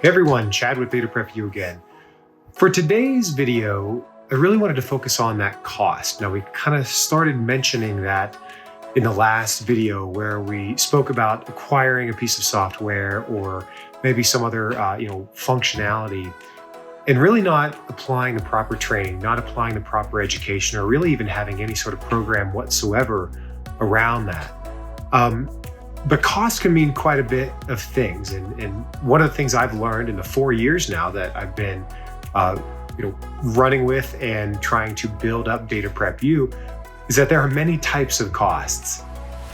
Hey everyone, Chad with Data Prep you again. For today's video, I really wanted to focus on that cost. Now we kind of started mentioning that in the last video where we spoke about acquiring a piece of software or maybe some other functionality and really not applying the proper training, not applying the proper education, or really even having any sort of program whatsoever around that. But cost can mean quite a bit of things. And one of the things I've learned in the 4 years now that I've been running with and trying to build up Data Prep U is that there are many types of costs.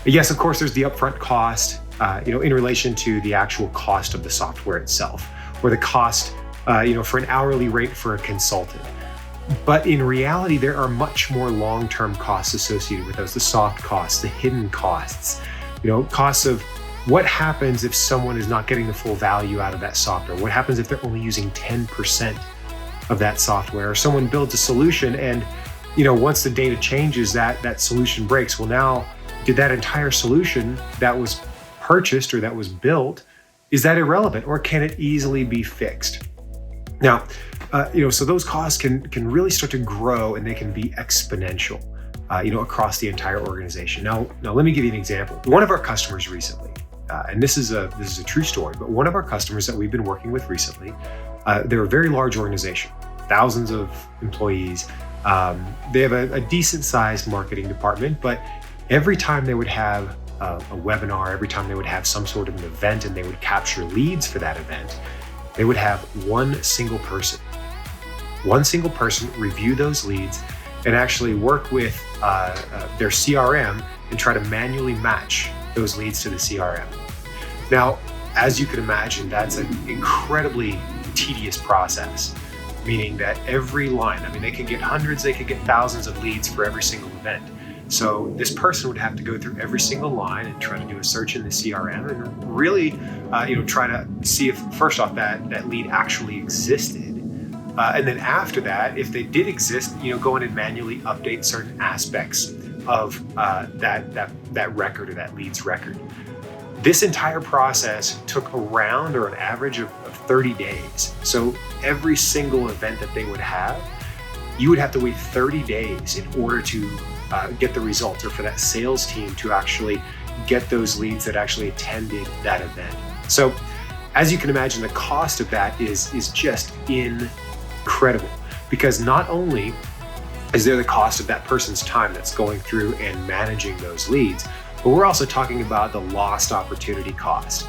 Yes, of course, there's the upfront cost, in relation to the actual cost of the software itself, or the cost, for an hourly rate for a consultant. But in reality, there are much more long-term costs associated with those, the soft costs, the hidden costs. Costs of what happens if someone is not getting the full value out of that software? What happens if they're only using 10% of that software? Or someone builds a solution and, once the data changes, that solution breaks. Well, now, did that entire solution that was purchased or that was built, is that irrelevant, or can it easily be fixed? Now, so those costs can really start to grow, and they can be exponential. Across the entire organization. Now let me give you an example. One of our customers recently, and this is a true story, but one of our customers that we've been working with recently, they're a very large organization, thousands of employees. They have a decent sized marketing department, but every time they would have a webinar, every time they would have some sort of an event and they would capture leads for that event, they would have one single person review those leads and actually work with their CRM and try to manually match those leads to the CRM. Now, as you can imagine, that's an incredibly tedious process, meaning that every line, they could get hundreds, they could get thousands of leads for every single event. So this person would have to go through every single line and try to do a search in the CRM and really, try to see if, first off, that lead actually existed. And then after that, if they did exist, go in and manually update certain aspects of that record or that lead's record. This entire process took around or an average of 30 days. So every single event that they would have, you would have to wait 30 days in order to get the results, or for that sales team to actually get those leads that actually attended that event. So as you can imagine, the cost of that is just incredible, because not only is there the cost of that person's time that's going through and managing those leads, but we're also talking about the lost opportunity cost.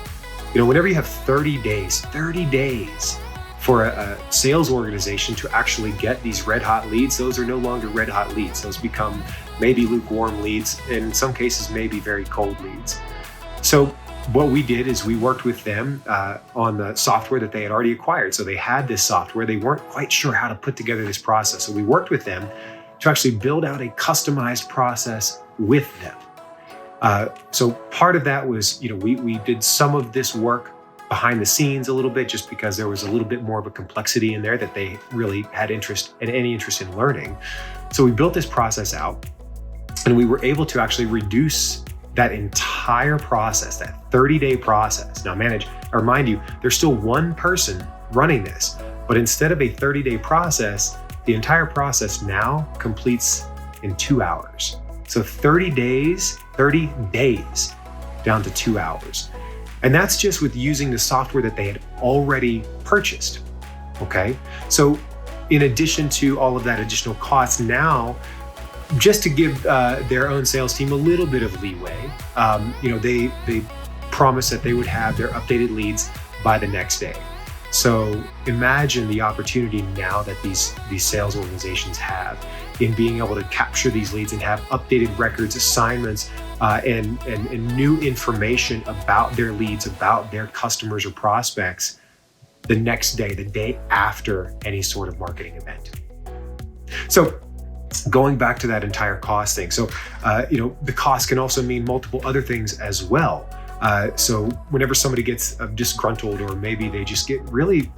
Whenever you have 30 days for a sales organization to actually get these red hot leads, those are no longer red hot leads. Those become maybe lukewarm leads, and in some cases, maybe very cold leads. So what we did is we worked with them on the software that they had already acquired. So they had this software. They weren't quite sure how to put together this process. So we worked with them to actually build out a customized process with them. So part of that was, we did some of this work behind the scenes a little bit, just because there was a little bit more of a complexity in there that they really had any interest in learning. So we built this process out, and we were able to actually reduce that entire process, that 30-day process. Now, mind you, there's still one person running this, but instead of a 30-day process, the entire process now completes in 2 hours. So 30 days down to 2 hours. And that's just with using the software that they had already purchased, okay? So in addition to all of that additional cost, now, just to give their own sales team a little bit of leeway, they promised that they would have their updated leads by the next day. So imagine the opportunity now that these sales organizations have in being able to capture these leads and have updated records, assignments, and new information about their leads, about their customers or prospects the next day, the day after any sort of marketing event. So going back to that entire cost thing. So, the cost can also mean multiple other things as well. So whenever somebody gets disgruntled, or maybe they just get really,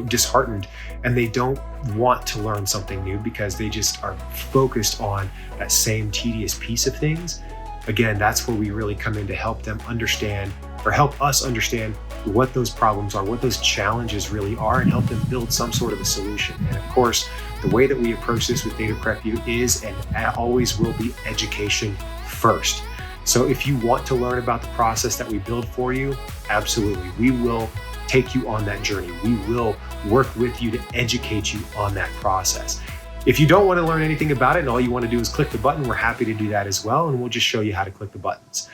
disheartened, and they don't want to learn something new because they just are focused on that same tedious piece of things. Again, that's where we really come in to help them understand, or help us understand what those problems are, what those challenges really are, and help them build some sort of a solution. And of course, the way that we approach this with Data Prep U is and always will be education first. So if you want to learn about the process that we build for you, absolutely, we will take you on that journey. We will work with you to educate you on that process. If you don't want to learn anything about it and all you want to do is click the button, we're happy to do that as well, and we'll just show you how to click the buttons.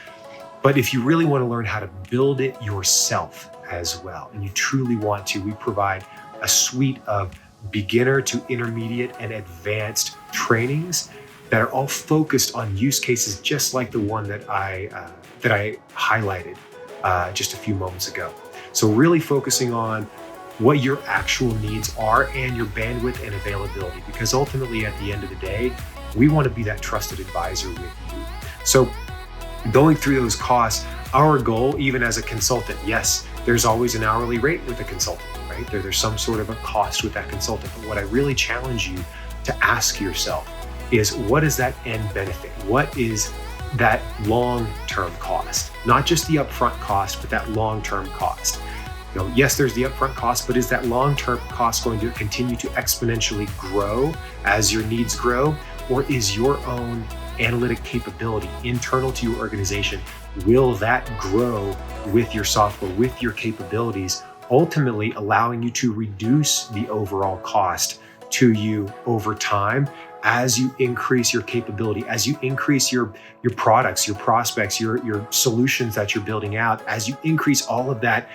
But if you really want to learn how to build it yourself as well, and you truly want to, we provide a suite of beginner to intermediate and advanced trainings that are all focused on use cases just like the one that I highlighted just a few moments ago. So really focusing on what your actual needs are and your bandwidth and availability, because ultimately at the end of the day, we want to be that trusted advisor with you. So going through those costs, our goal, even as a consultant, yes, there's always an hourly rate with a consultant, right? There's some sort of a cost with that consultant. But what I really challenge you to ask yourself is, what is that end benefit? What is that long-term cost? Not just the upfront cost, but that long-term cost. Yes, there's the upfront cost, but is that long-term cost going to continue to exponentially grow as your needs grow? Or is your own analytic capability internal to your organization, will that grow with your software, with your capabilities, ultimately allowing you to reduce the overall cost to you over time as you increase your capability, as you increase your products, your prospects, your solutions that you're building out, as you increase all of that?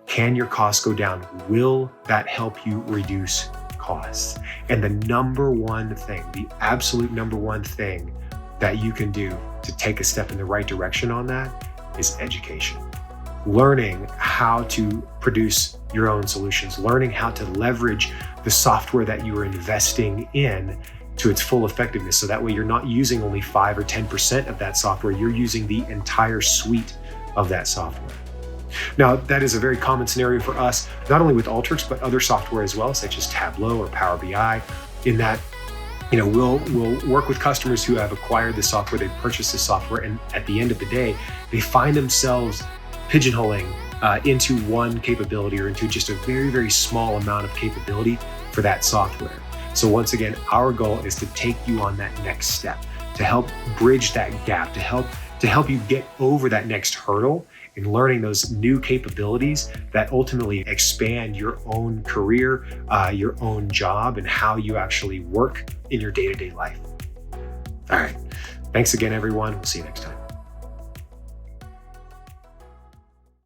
Can your costs go down? Will that help you reduce costs? And the number one thing, the absolute number one thing that you can do to take a step in the right direction on that is education. Learning how to produce your own solutions, learning how to leverage the software that you are investing in to its full effectiveness. So that way you're not using only 5 or 10% of that software, you're using the entire suite of that software. Now, that is a very common scenario for us, not only with Alteryx, but other software as well, such as Tableau or Power BI, in that we'll work with customers who have acquired the software, they've purchased the software, and at the end of the day, they find themselves pigeonholing into one capability or into just a very, very small amount of capability for that software. So once again, our goal is to take you on that next step, to help bridge that gap, to help you get over that next hurdle in learning those new capabilities that ultimately expand your own career, your own job, and how you actually work in your day-to-day life. All right. Thanks again, everyone. We'll see you next time.